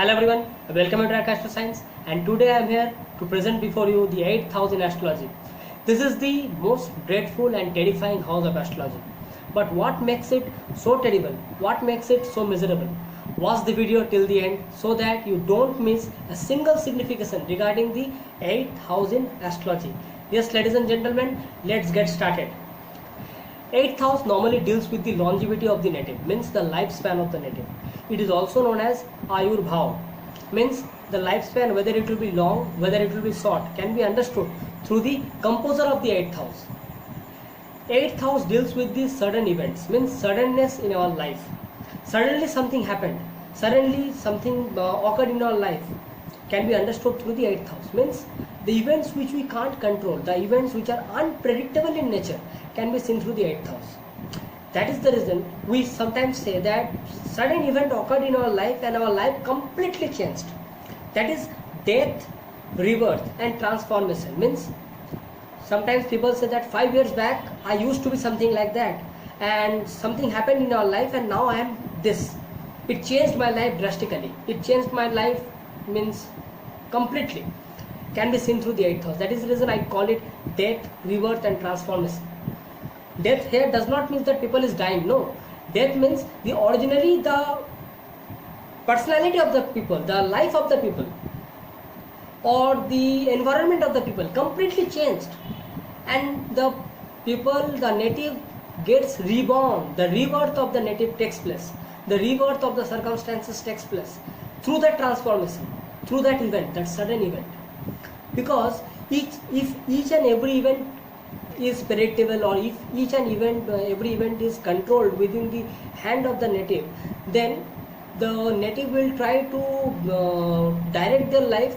Hello everyone, welcome to Track Astro Science, and today I am here to present before you the 8th house in astrology. This is the most dreadful and terrifying house of astrology. But what makes it so terrible? What makes it so miserable? Watch the video till the end so that you don't miss a single signification regarding the 8th house in astrology. Yes, ladies and gentlemen, let's get started. 8th house normally deals with the longevity of the native, means the lifespan of the native. It is also known as Ayur Bhav, means the lifespan, whether it will be long, whether it will be short, can be understood through the composer of the 8th house. 8th house deals with the sudden events, means suddenness in our life. Suddenly something happened, suddenly something occurred in our life, can be understood through the 8th house, means the events which we can't control, the events which are unpredictable in nature, can be seen through the 8th house. That is the reason we sometimes say that sudden event occurred in our life and our life completely changed. That is death, rebirth and transformation. Means sometimes people say that 5 years back I used to be something like that and something happened in our life and now I am this. It changed my life drastically. It changed my life means completely. Can be seen through the 8th house. That is the reason I call it death, rebirth and transformation. Death here does not mean that people is dying. No. Death means the originally the personality of the people, the life of the people or the environment of the people completely changed and the people, the native gets reborn. The rebirth of the native takes place. The rebirth of the circumstances takes place through that transformation, through that event, that sudden event. Because if each and every event is predictable, or if each and every event is controlled within the hand of the native, then the native will try to direct their life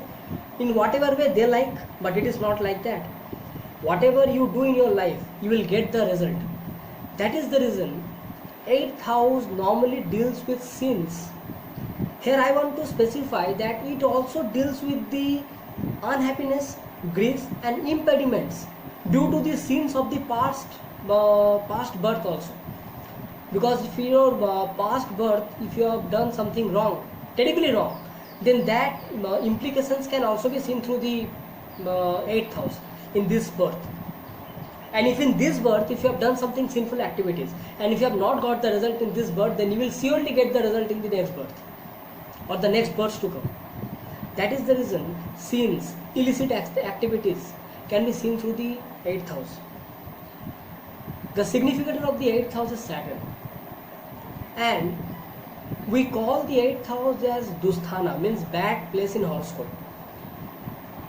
in whatever way they like. But it is not like that. Whatever you do in your life, you will get the result. That is the reason 8th house normally deals with sins. Here I want to specify that it also deals with the unhappiness, grief and impediments due to the sins of the past birth also. Because if your past birth, if you have done something wrong, terribly wrong, then that implications can also be seen through the 8th house in this birth. And if in this birth, if you have done something sinful activities and if you have not got the result in this birth, then you will surely get the result in the next birth or the next births to come. That is the reason sins, illicit activities can be seen through the 8th house. The significance of the 8th house is Saturn. And we call the 8th house as Dusthana, means bad place in horoscope.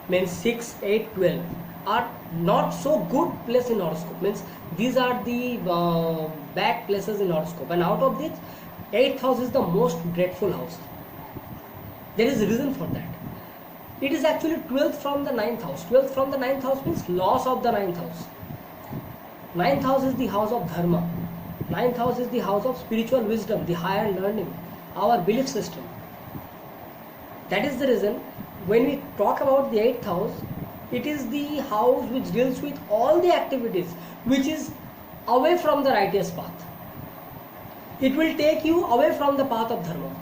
Means 6, 8, 12 are not so good place in horoscope. Means these are the bad places in horoscope. And out of this, 8th house is the most dreadful house. There is a reason for that. It is actually 12th from the 9th house. 12th from the 9th house means loss of the 9th house. 9th house is the house of dharma. 9th house is the house of spiritual wisdom, the higher learning, our belief system. That is the reason when we talk about the 8th house, it is the house which deals with all the activities which is away from the righteous path. It will take you away from the path of dharma.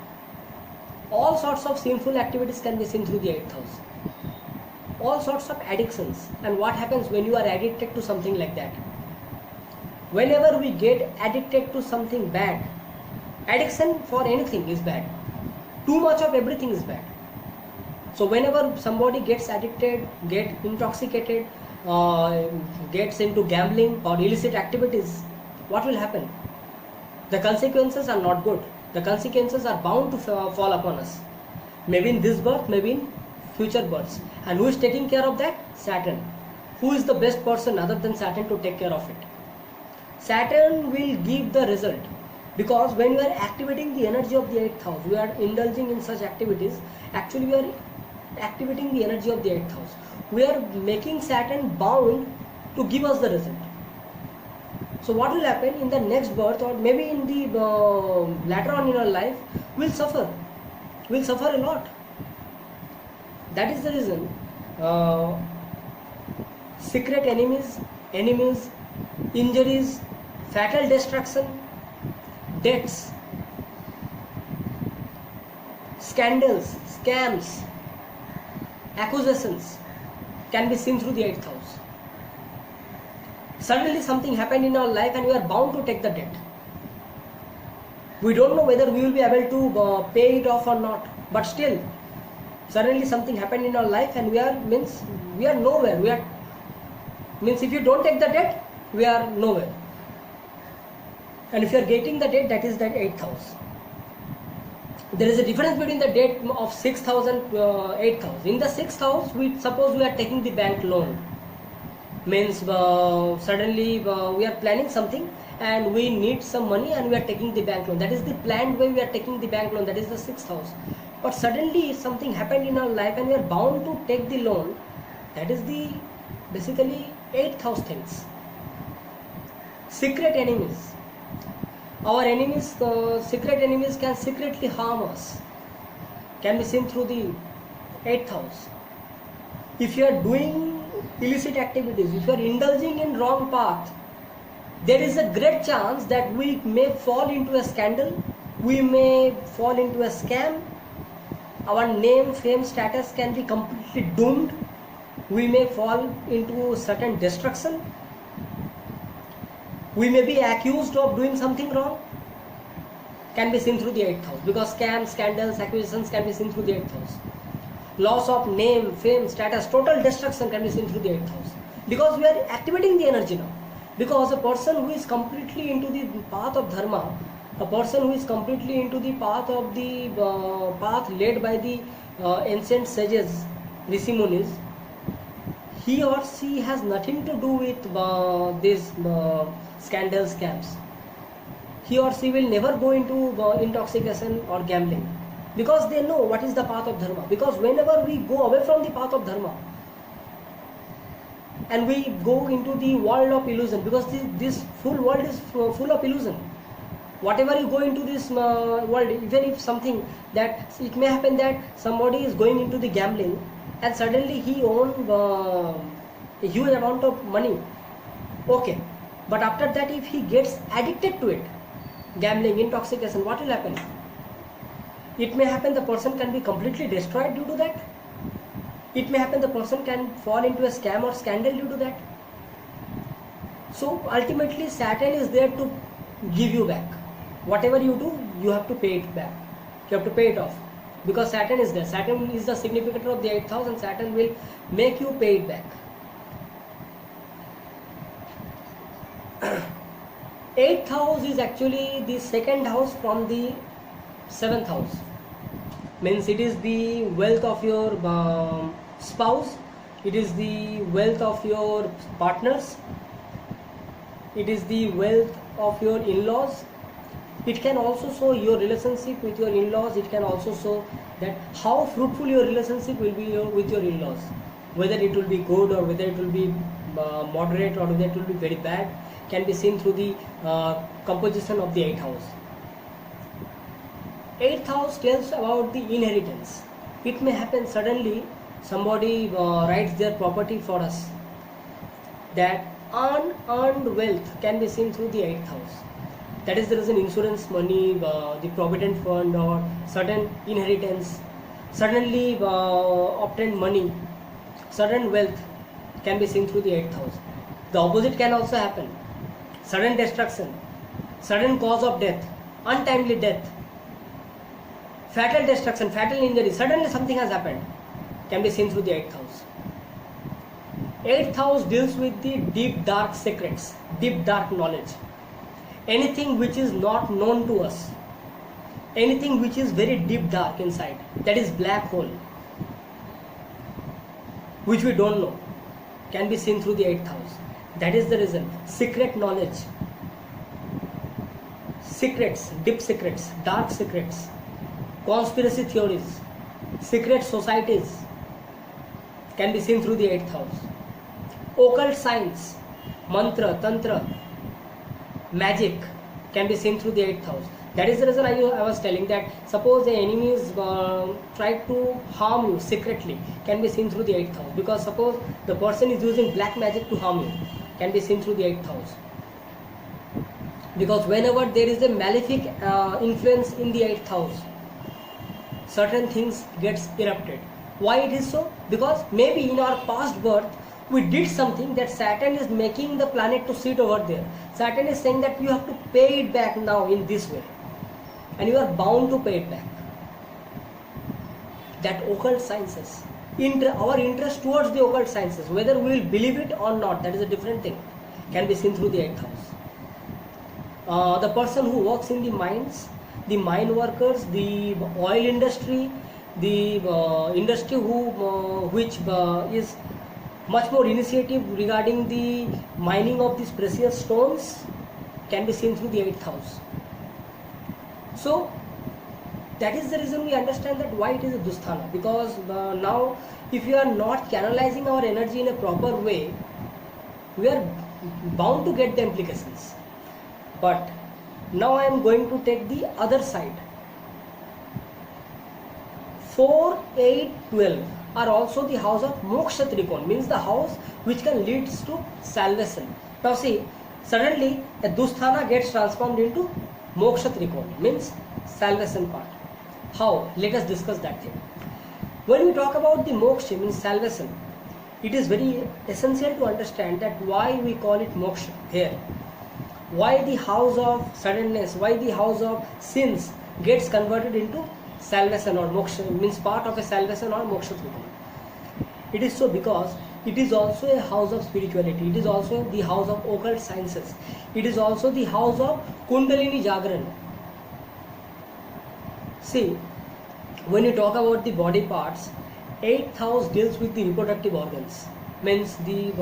All sorts of sinful activities can be seen through the 8th house. All sorts of addictions. And what happens when you are addicted to something like that? Whenever we get addicted to something bad, addiction for anything is bad. Too much of everything is bad. So whenever somebody gets addicted, get intoxicated, gets into gambling or illicit activities, what will happen? The consequences are not good. The consequences are bound to fall upon us. Maybe in this birth, maybe in future births. And who is taking care of that? Saturn. Who is the best person other than Saturn to take care of it? Saturn will give the result. Because when we are activating the energy of the 8th house, we are indulging in such activities, actually we are activating the energy of the 8th house. We are making Saturn bound to give us the result. So what will happen in the next birth or maybe in the later on in our life, we'll suffer. We'll suffer a lot. That is the reason secret enemies, injuries, fatal destruction, deaths, scandals, scams, accusations can be seen through the 8th house. Suddenly something happened in our life and we are bound to take the debt. We don't know whether we will be able to pay it off or not, but still suddenly something happened in our life and we are nowhere. If you don't take the debt, we are nowhere. And if you are getting the debt, that is that 8th house. There is a difference between the debt of 6th house and 8th house. In the 6th house, suppose we are taking the bank loan. Suddenly we are planning something and we need some money and we are taking the bank loan. That is the planned way we are taking the bank loan. That is the 6th house. But suddenly something happened in our life and we are bound to take the loan. That is the basically 8th house things. Secret enemies. Our enemies, secret enemies can secretly harm us. Can be seen through the 8th house. If you are doing illicit activities, if you are indulging in wrong path, there is a great chance that we may fall into a scandal, we may fall into a scam, our name, fame, status can be completely doomed, we may fall into certain destruction, we may be accused of doing something wrong, can be seen through the 8th house, because scams, scandals, accusations can be seen through the 8th house. Loss of name, fame, status, total destruction can be seen through the 8th house, because we are activating the energy now. Because a person who is completely into the path of dharma, a person who is completely into the path of the path led by the ancient sages, Rishi Munis, he or she has nothing to do with these scandal scams. He or she will never go into intoxication or gambling, because they know what is the path of dharma. Because whenever we go away from the path of dharma and we go into the world of illusion, because this full world is full of illusion. Whatever you go into this world, even if something that it may happen that somebody is going into the gambling and suddenly he owns a huge amount of money, okay, but after that if he gets addicted to it, gambling, intoxication, what will happen? It may happen the person can be completely destroyed due to that. It may happen the person can fall into a scam or scandal due to that. So ultimately Saturn is there to give you back. Whatever you do, you have to pay it back. You have to pay it off. Because Saturn is there. Saturn is the significator of the 8th house and Saturn will make you pay it back. 8th house is actually the second house from the 7th house. Means it is the wealth of your spouse, it is the wealth of your partners, it is the wealth of your in-laws. It can also show your relationship with your in-laws. It can also show that how fruitful your relationship will be with your in-laws, whether it will be good or whether it will be moderate or whether it will be very bad, can be seen through the composition of the 8th house. 8th house tells about the inheritance. It may happen suddenly somebody writes their property for us. That unearned wealth can be seen through the 8th house. That is, there is an insurance money, the provident fund or certain inheritance, suddenly obtained money, sudden wealth can be seen through the 8th house. The opposite can also happen. Sudden destruction, sudden cause of death, untimely death, fatal destruction, fatal injury, suddenly something has happened, can be seen through the 8th house. 8th house deals with the deep dark secrets, deep dark knowledge. Anything which is not known to us, anything which is very deep dark inside, that is black hole, which we don't know, can be seen through the 8th house. That is the reason. Secret knowledge, secrets, deep secrets, dark secrets, conspiracy theories, secret societies can be seen through the 8th house. Occult science, mantra, tantra, magic can be seen through the 8th house. That is the reason I was telling that suppose the enemy is try to harm you secretly, can be seen through the 8th house. Because suppose the person is using black magic to harm you, can be seen through the 8th house. Because whenever there is a malefic influence in the 8th house, certain things gets erupted. Why it is so? Because maybe in our past birth we did something that Saturn is making the planet to sit over there. Saturn is saying that you have to pay it back now in this way, and you are bound to pay it back. That occult sciences, our interest towards the occult sciences, whether we will believe it or not, that is a different thing, can be seen through the 8th house. The person who works in the mines, the mine workers, the oil industry, the industry which is much more initiative regarding the mining of these precious stones, can be seen through the 8th house. So that is the reason we understand that why it is a Dusthana, because now if you are not canalizing our energy in a proper way, we are bound to get the implications. But now I am going to take the other side. 4, 8, 12 are also the house of Moksha Trikon, means the house which can lead to salvation. Now see, suddenly a Dusthana gets transformed into Moksha Trikon, means salvation part. How? Let us discuss that thing. When we talk about the moksha, means salvation, it is very essential to understand that why we call it moksha here. Why the house of suddenness, why the house of sins gets converted into salvation or moksha, means part of a salvation or moksha. It is so because it is also a house of spirituality. It is also the house of occult sciences. It is also the house of Kundalini Jagran. See, when you talk about the body parts, 8th house deals with the reproductive organs, means the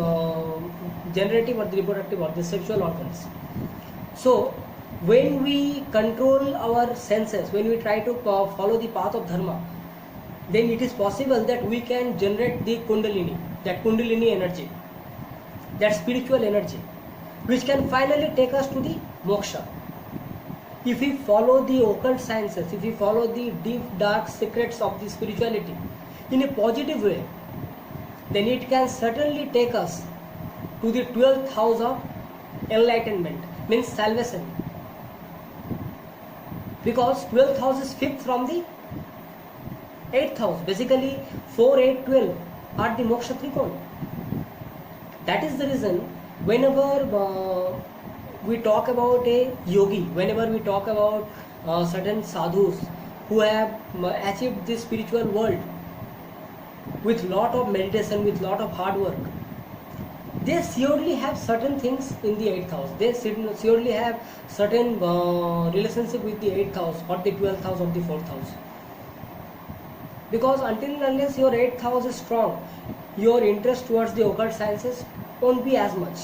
generative or the reproductive or the sexual organs. So when we control our senses, when we try to follow the path of dharma, then it is possible that we can generate the kundalini, that kundalini energy, that spiritual energy, which can finally take us to the moksha. If we follow the occult sciences, if we follow the deep dark secrets of the spirituality in a positive way, then it can certainly take us to the 12th house of enlightenment, means salvation. Because 12th house is 5th from the 8th house. Basically 4, 8, 12 are the moksha trikon. That is the reason whenever we talk about a yogi, whenever we talk about certain sadhus who have achieved this spiritual world with lot of meditation, with lot of hard work, they surely have certain things in the 8th house. They surely have certain relationship with the 8th house or the 12th house or the 4th house. Because until and unless your 8th house is strong, your interest towards the occult sciences won't be as much.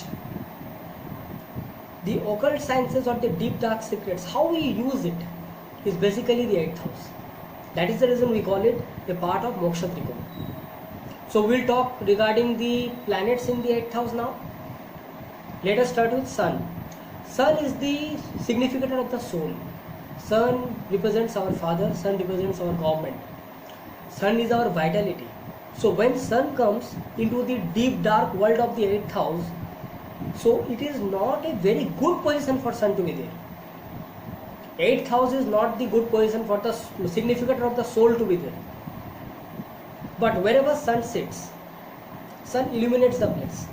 The occult sciences or the deep dark secrets, how we use it is basically the 8th house. That is the reason we call it a part of moksha trikon. So we'll talk regarding the planets in the 8th house now. Let us start with Sun. Sun is the significator of the soul. Sun represents our father, Sun represents our government. Sun is our vitality. So when Sun comes into the deep dark world of the 8th house, so it is not a very good position for Sun to be there. 8th house is not the good position for the significator of the soul to be there. But wherever Sun sits, Sun illuminates the place.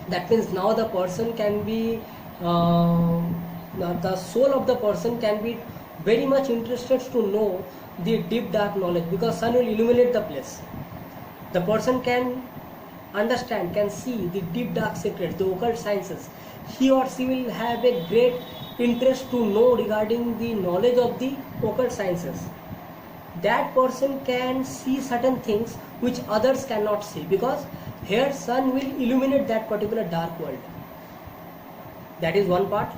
That means now the person can be, the soul of the person can be very much interested to know the deep dark knowledge, because Sun will illuminate the place. The person can understand, can see the deep dark secrets, the occult sciences. He or she will have a great interest to know regarding the knowledge of the occult sciences. That person can see certain things which others cannot see, because here Sun will illuminate that particular dark world. That is one part.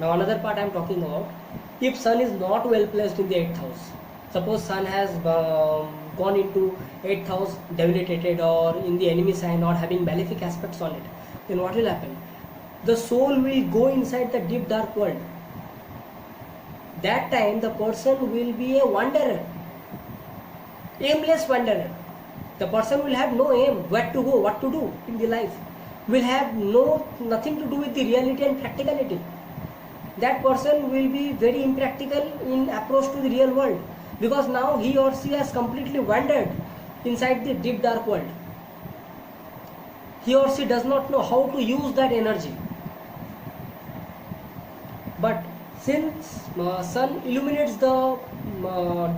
Now another part I am talking about. If Sun is not well placed in the 8th house, suppose Sun has gone into 8th house debilitated or in the enemy sign or having malefic aspects on it, then what will happen? The soul will go inside the deep dark world. That time the person will be a wanderer, aimless wanderer. The person will have no aim, where to go, what to do in the life. Will have nothing to do with the reality and practicality. That person will be very impractical in approach to the real world. because now he or she has completely wandered inside the deep dark world. He or she does not know how to use that energy. But since sun illuminates the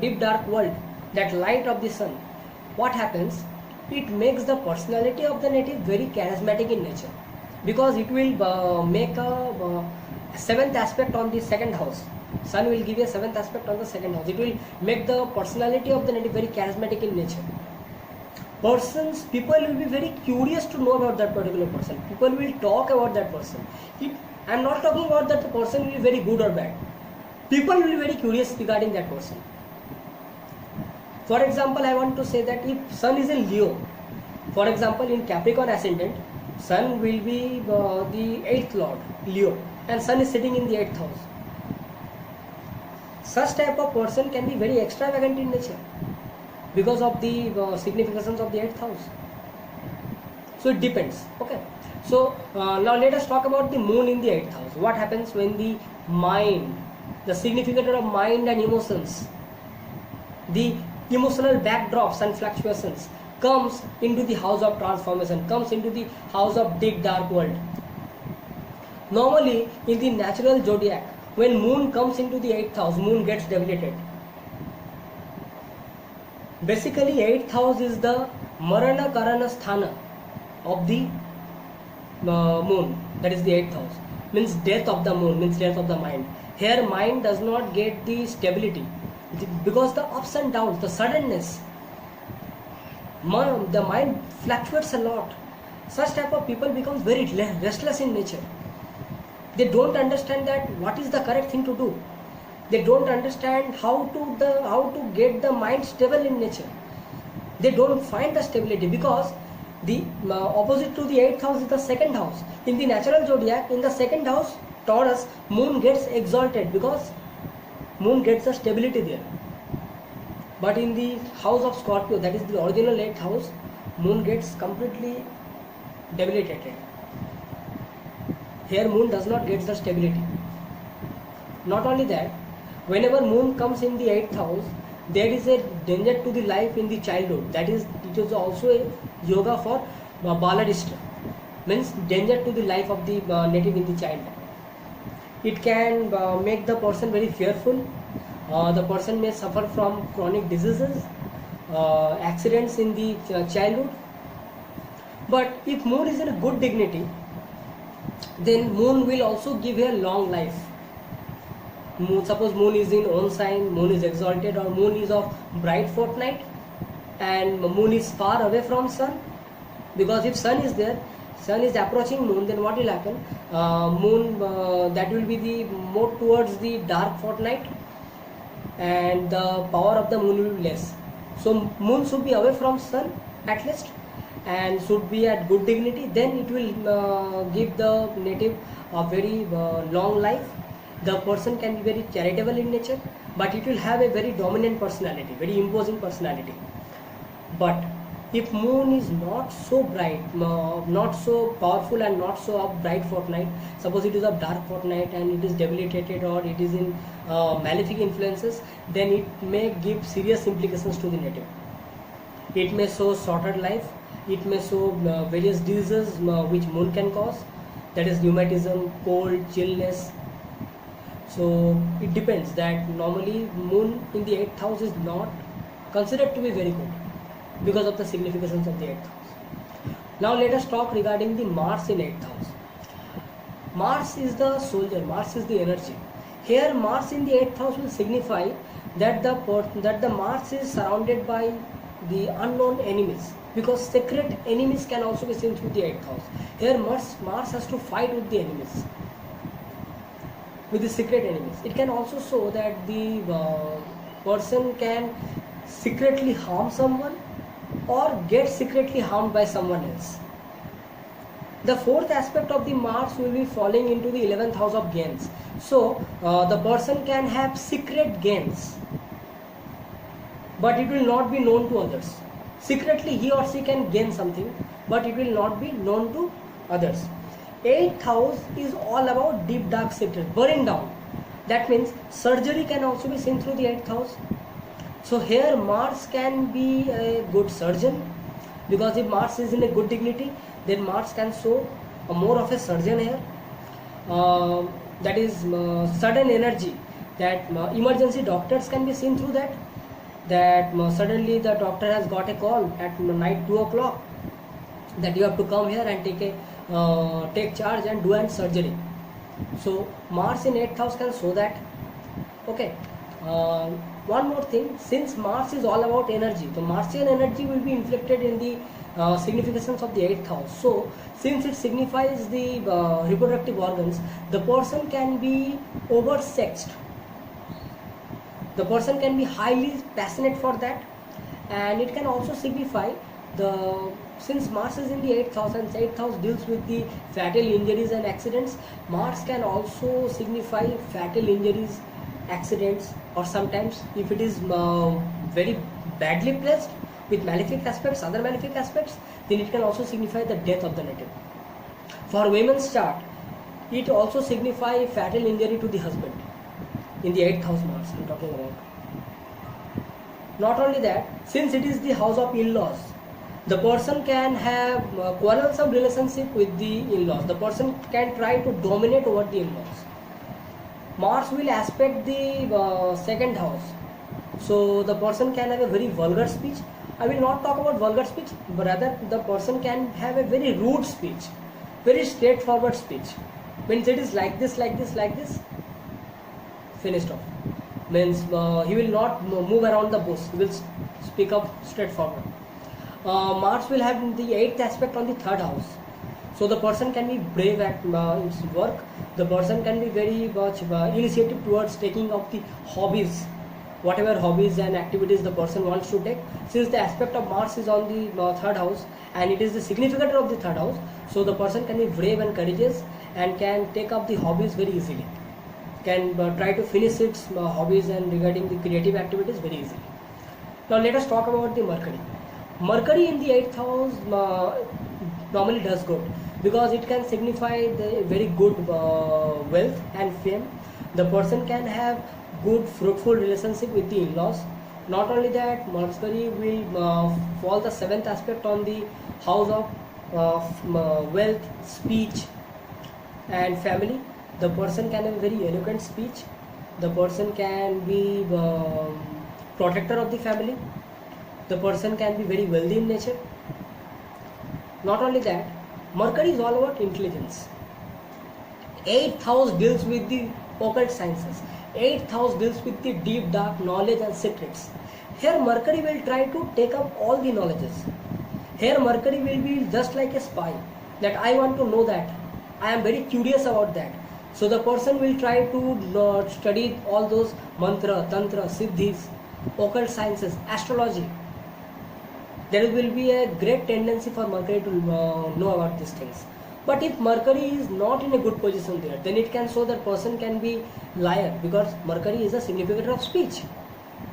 deep dark world, that light of the sun, what happens? It makes the personality of the native very charismatic in nature, because it will make a seventh aspect on the second house. Sun will give a seventh aspect on the second house. It will make the personality of the native very charismatic in nature. People will be very curious to know about that particular person. People will talk about that person. I am not talking about that the person will be very good or bad. People will be very curious regarding that person. For example, I want to say that if sun is in Leo, for example in Capricorn ascendant, sun will be the 8th lord, Leo, and sun is sitting in the 8th house. Such type of person can be very extravagant in nature because of the significations of the 8th house. So it depends. Okay. So now let us talk about the moon in the 8th house. What happens when the mind, the significator of mind and emotions, the emotional backdrops and fluctuations comes into the house of transformation, comes into the house of deep dark world. Normally in the natural zodiac, when moon comes into the 8th house, moon gets debilitated. Basically 8th house is the Marana Karana Sthana of the moon, that is the 8th house, means death of the moon, means death of the mind. Here mind does not get the stability because the ups and downs, the suddenness, the mind fluctuates a lot. Such type of people become very restless in nature. They don't understand that what is the correct thing to do. They don't understand how to get the mind stable in nature. They don't find the stability because the opposite to the 8th house is the second house. In the natural zodiac, in the second house, Taurus, moon gets exalted because moon gets the stability there. But in the house of Scorpio, that is the original 8th house, moon gets completely debilitated. Here moon does not get the stability. Not only that, whenever moon comes in the 8th house, there is a danger to the life in the childhood. That is, it is also a yoga for Baladishta, means danger to the life of the native in the child. It can make the person very fearful. The person may suffer from chronic diseases, accidents in the childhood. But if moon is in a good dignity, then moon will also give a long life. Suppose moon is in own sign, moon is exalted, or moon is of bright fortnight, and moon is far away from sun, because if sun is there, sun is approaching moon, then what will happen? Moon that will be the more towards the dark fortnight, and the power of the moon will be less. So moon should be away from sun at least, and should be at good dignity. Then it will give the native a very long life. The person can be very charitable in nature, but it will have a very dominant personality, very imposing personality. But if moon is not so bright, not so powerful, and not so of bright fortnight, suppose it is of dark fortnight and it is debilitated, or it is in malefic influences, then it may give serious implications to the native. It may show shorter life, it may show various diseases which moon can cause, that is rheumatism, cold, chillness. So it depends. That normally moon in the 8th house is not considered to be very good because of the significance of the 8th house. Now let us talk regarding the Mars in 8th house. Mars is the soldier, Mars is the energy. Here Mars in the 8th house will signify that the Mars is surrounded by the unknown enemies, because secret enemies can also be seen through the 8th house. Here Mars has to fight with the enemies, with the secret enemies. It can also show that the person can secretly harm someone or get secretly harmed by someone else. The fourth aspect of the Mars will be falling into the 11th house of gains. So the person can have secret gains, but it will not be known to others. Secretly he or she can gain something, but it will not be known to others. 8th house is all about deep dark secrets, burning down. That means surgery can also be seen through the 8th house. So here Mars can be a good surgeon, because if Mars is in a good dignity, then Mars can show a more of a surgeon here. That is sudden energy, that emergency doctors can be seen through that. That suddenly the doctor has got a call at night 2 o'clock that you have to come here and take charge and do an surgery. So Mars in 8th house can show that. Okay. One more thing, since Mars is all about energy, the Martian energy will be inflected in the significations of the 8th house. So since it signifies the reproductive organs, the person can be oversexed. The person can be highly passionate for that, and it can also signify since Mars is in the 8th house and 8th house deals with the fatal injuries and accidents, Mars can also signify fatal injuries, accidents, or sometimes if it is very badly placed with malefic aspects, other malefic aspects, then it can also signify the death of the native. For women's chart, it also signify fatal injury to the husband in the 8th house Mars I'm talking about. Not only that, since it is the house of in-laws, the person can have quarrelsome relationship with the in-laws. The person can try to dominate over the in-laws. Mars will aspect the second house, so the person can have a very vulgar speech. I will not talk about vulgar speech, but rather the person can have a very rude speech, very straightforward speech. When it is like this, finished off. Means he will not move around the bush, he will speak up straightforward. Mars will have the 8th aspect on the 3rd house. So the person can be brave at its work. The person can be very much initiative towards taking up the hobbies, whatever hobbies and activities the person wants to take. Since the aspect of Mars is on the 3rd house and it is the significator of the 3rd house, so the person can be brave and courageous and can take up the hobbies very easily. Can try to finish its hobbies and regarding the creative activities very easily. Now let us talk about the Mercury. Mercury in the 8th house normally does good, because it can signify the very good wealth and fame. The person can have good fruitful relationship with the in-laws. Not only that, Mercury will fall the 7th aspect on the house of wealth, speech and family. The person can have a very eloquent speech. The person can be protector of the family. The person can be very wealthy in nature. Not only that, Mercury is all about intelligence. 8th house deals with the occult sciences. 8th house deals with the deep dark knowledge and secrets. Here Mercury will try to take up all the knowledges. Here Mercury will be just like a spy, that I want to know that. I am very curious about that. So the person will try to study all those mantra, tantra, siddhis, occult sciences, astrology. There will be a great tendency for Mercury to know about these things. But if Mercury is not in a good position there, then it can show that person can be liar, because Mercury is a significator of speech.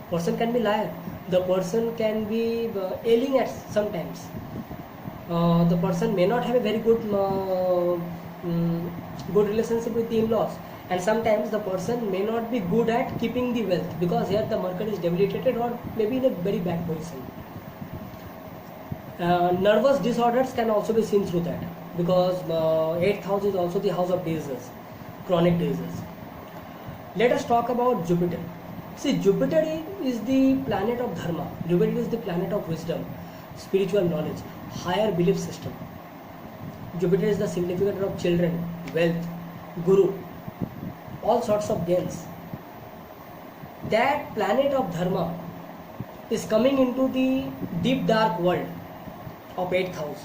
Person can be liar. The person can be ailing at sometimes. The person may not have a very good good relationship with the in-laws, and sometimes the person may not be good at keeping the wealth, because here the Mercury is debilitated or maybe in a very bad position. Nervous disorders can also be seen through that, because 8th house is also the house of diseases, chronic diseases. Let us talk about Jupiter. See, Jupiter is the planet of dharma. Jupiter is the planet of wisdom, spiritual knowledge, higher belief system. Jupiter is the significator of children, wealth, guru, all sorts of gains. That planet of dharma is coming into the deep dark world of 8th house.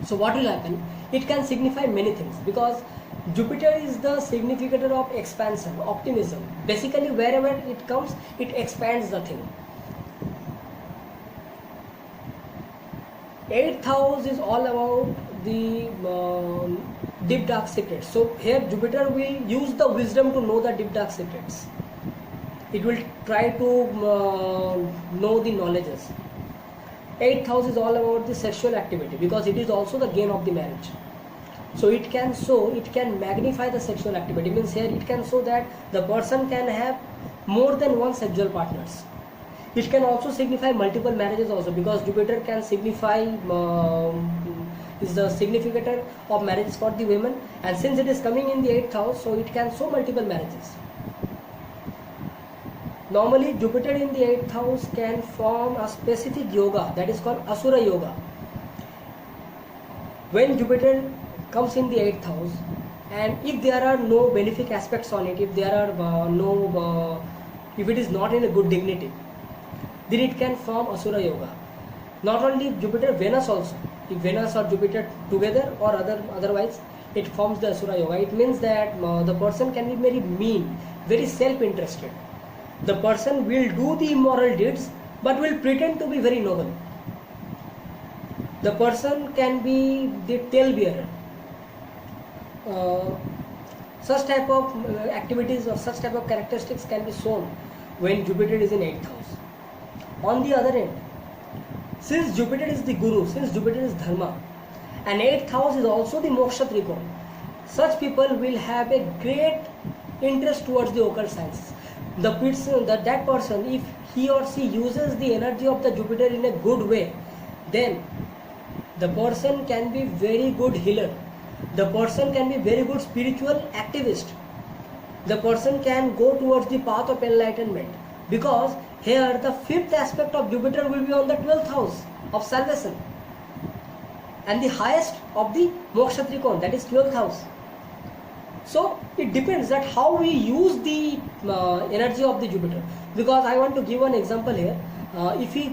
So what will happen? It can signify many things, because Jupiter is the significator of expansion, optimism. Basically wherever it comes, it expands the thing. 8th house is all about the deep dark secrets. So here Jupiter will use the wisdom to know the deep dark secrets. It will try to know the knowledges. 8th house is all about the sexual activity, because it is also the gain of the marriage. So it can show, it can magnify the sexual activity. Means here it can show that the person can have more than one sexual partners. It can also signify multiple marriages also, because Jupiter can signify is the significator of marriages for the women, and since it is coming in the 8th house, so it can show multiple marriages. Normally Jupiter in the 8th house can form a specific yoga that is called Asura Yoga. When Jupiter comes in the 8th house, and if there are no benefic aspects on it, if there are if it is not in a good dignity, then it can form Asura Yoga. Not only Jupiter, Venus also. If Venus or Jupiter together or otherwise, it forms the Asura Yoga. It means that the person can be very mean, very self-interested. The person will do the immoral deeds but will pretend to be very noble. The person can be the talebearer. Such type of activities or such type of characteristics can be shown when Jupiter is in 8th house. On the other end, since Jupiter is the Guru, since Jupiter is Dharma, and 8th house is also the Moksha Trikona, such people will have a great interest towards the occult sciences. That person, if he or she uses the energy of the Jupiter in a good way, then the person can be very good healer. The person can be very good spiritual activist. The person can go towards the path of enlightenment, because here the 5th aspect of Jupiter will be on the 12th house of salvation, and the highest of the Moksha Trikona, that is 12th house. So it depends that how we use the energy of the Jupiter. Because I want to give one example here. If we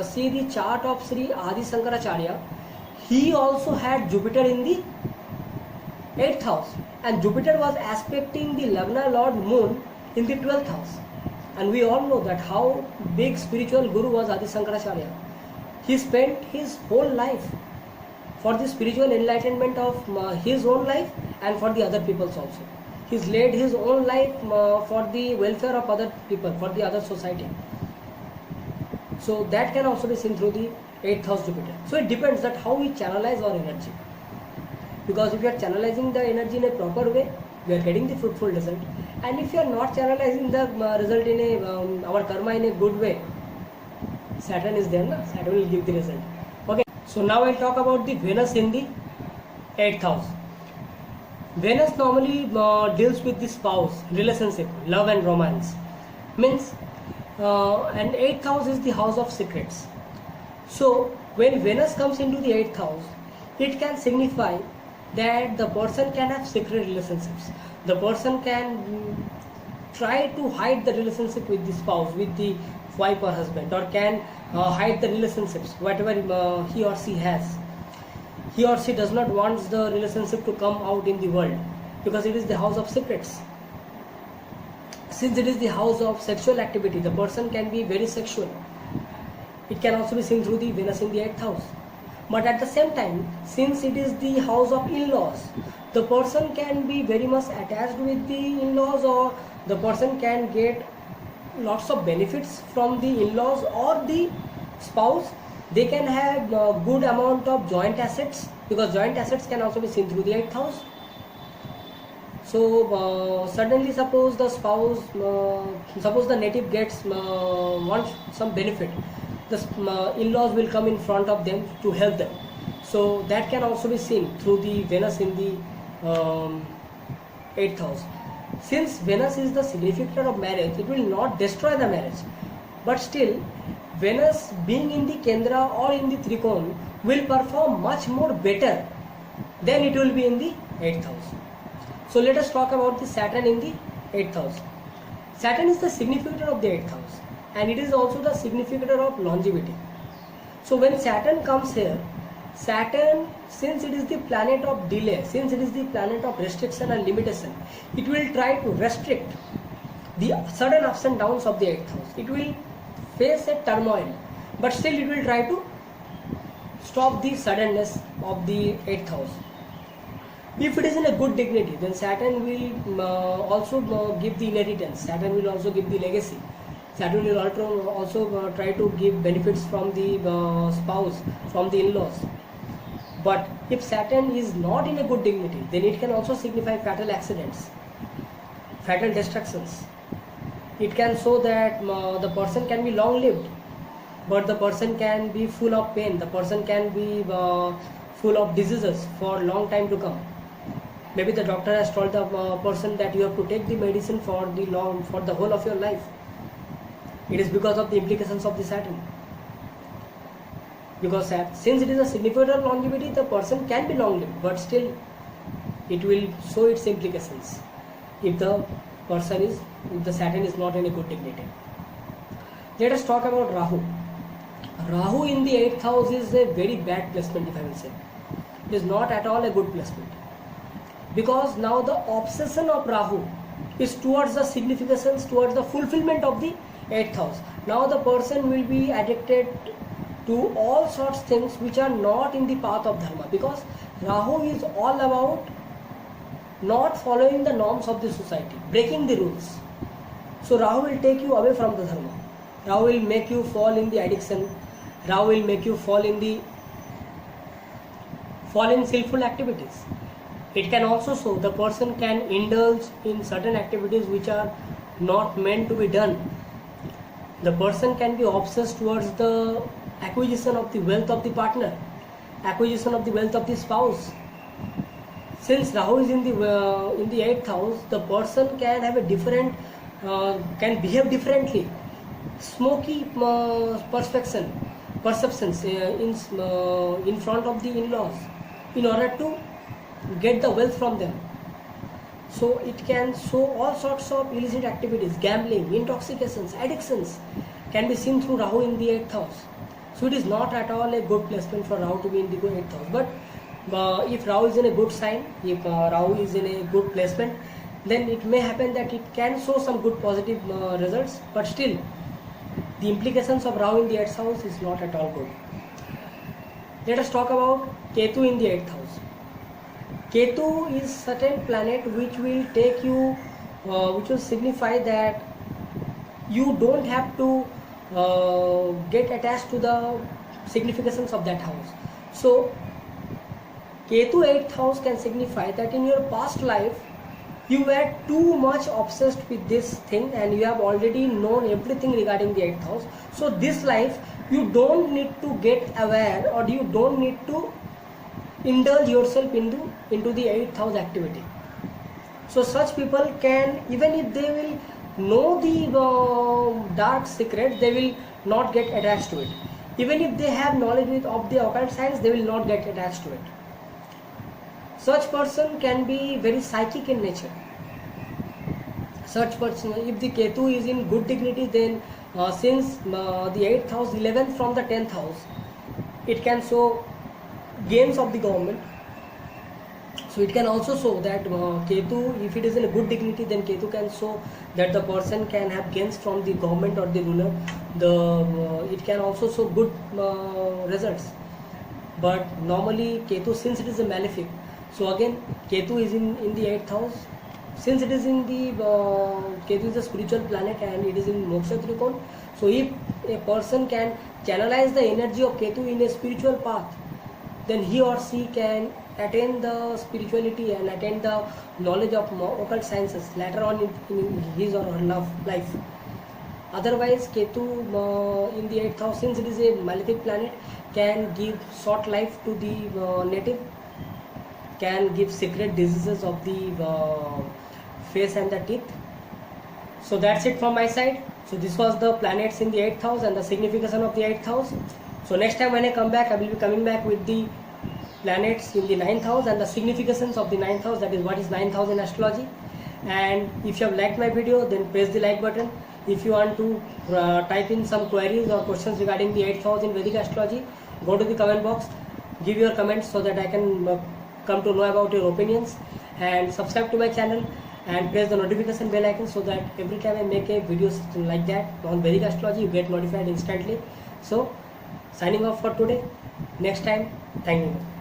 see the chart of Sri Adi Shankaracharya, he also had Jupiter in the 8th house, and Jupiter was aspecting the Lagna Lord Moon in the 12th house. And we all know that how big spiritual guru was Adi Shankaracharya. He spent his whole life for the spiritual enlightenment of his own life and for the other people's also. He's laid his own life for the welfare of other people, for the other society. So that can also be seen through the 8th house Jupiter. So it depends that how we channelize our energy. Because if you are channelizing the energy in a proper way, we are getting the fruitful result. And if you are not channelizing the result in our karma in a good way, Saturn is there, na? Saturn will give the result. Okay. So now I'll talk about the Venus in the 8th house. Venus normally deals with the spouse, relationship, love and romance. Means, and 8th house is the house of secrets. So when Venus comes into the 8th house, it can signify that the person can have secret relationships. The person can try to hide the relationship with the spouse, with the wife or husband, or can hide the relationships, whatever he or she has. He or she does not want the relationship to come out in the world, because it is the house of secrets. Since it is the house of sexual activity, the person can be very sexual. It can also be seen through the Venus in the 8th house. But at the same time, since it is the house of in-laws, the person can be very much attached with the in-laws, or the person can get lots of benefits from the in-laws or the spouse. They can have a good amount of joint assets, because joint assets can also be seen through the 8th house. So suddenly suppose the spouse, suppose the native wants some benefit, the in-laws will come in front of them to help them. So that can also be seen through the Venus in the 8th house. Since Venus is the significator of marriage, it will not destroy the marriage, but still Venus being in the Kendra or in the Trikona will perform much more better than it will be in the 8th house. So let us talk about the Saturn in the 8th house. Saturn is the significator of the 8th house, and it is also the significator of longevity. So when Saturn comes here, Saturn, since it is the planet of delay, since it is the planet of restriction and limitation, it will try to restrict the sudden ups and downs of the 8th house. It will face a turmoil, but still it will try to stop the suddenness of the 8th house. If it is in a good dignity, then Saturn will also give the inheritance. Saturn will also give the legacy. Saturn will also try to give benefits from the spouse, from the in-laws. But if Saturn is not in a good dignity, then it can also signify fatal accidents, fatal destructions. it can show that the person can be long lived, but the person can be full of pain, the person can be full of diseases for long time to come. Maybe the doctor has told the person that you have to take the medicine for the whole of your life. It is because of the implications of the Saturn. Because since it is a significant of longevity, the person can be long lived, but still it will show its implications if the Saturn is not in a good dignity. Let us talk about Rahu. Rahu in the 8th house is a very bad placement, if I will say. It is not at all a good placement. Because now the obsession of Rahu is towards the significance, towards the fulfillment of the 8th house. Now the person will be addicted to all sorts of things which are not in the path of Dharma. Because Rahu is all about not following the norms of the society, breaking the rules. So Rahu will take you away from the Dharma. Rahu will make you fall in the addiction. Rahu will make you fall in sinful activities. It can also show the person can indulge in certain activities which are not meant to be done. The person can be obsessed towards the acquisition of the wealth of the partner, acquisition of the wealth of the spouse. Since Rahu is in the 8th house, the person can have a different, can behave differently, smoky perceptions in front of the in-laws in order to get the wealth from them. So it can show all sorts of illicit activities, gambling, intoxications, addictions can be seen through Rahu in the 8th house. So it is not at all a good placement for Rahu to be in the 8th house. But if Rahu is in a good sign, if Rahu is in a good placement, then it may happen that it can show some good positive results, but still the implications of Rahu in the 8th house is not at all good. Let us talk about Ketu in the 8th house. Ketu is certain planet which will take you, which will signify that you don't have to get attached to the significations of that house. So Ketu 8th house can signify that in your past life you were too much obsessed with this thing and you have already known everything regarding the 8th house. So this life you don't need to get aware, or you don't need to indulge yourself into the 8th house activity. So such people can, even if they will know the dark secret, they will not get attached to it. Even if they have knowledge of the occult science, they will not get attached to it. Such person can be very psychic in nature. Such person, if the Ketu is in good dignity, then since the 8th house, 11th from the 10th house, it can show gains of the government. So it can also show that Ketu, if it is in a good dignity, then Ketu can show that the person can have gains from the government or the ruler. It can also show good results. But normally Ketu, since it is a malefic, so again Ketu is in the 8th house. Since it is in the Ketu is a spiritual planet and it is in Moksha Trikon. So if a person can channelize the energy of Ketu in a spiritual path, then he or she can attain the spirituality and attain the knowledge of occult sciences later on in his or her life. Otherwise, Ketu in the 8th house, since it is a malefic planet, can give short life to the native, can give secret diseases of the face and the teeth. So that's it from my side. So this was the planets in the 8th house and the signification of the 8th house. So next time when I come back, I will be coming back with the planets in the 9th house and the significations of the 9th house, that is what is 9th house in astrology. And if you have liked my video, then press the like button. If you want to type in some queries or questions regarding the 8th house in Vedic astrology, go to the comment box, give your comments so that I can come to know about your opinions, and subscribe to my channel and press the notification bell icon so that every time I make a video like that on Vedic astrology, you get notified instantly. So signing off for today. Next time, thank you.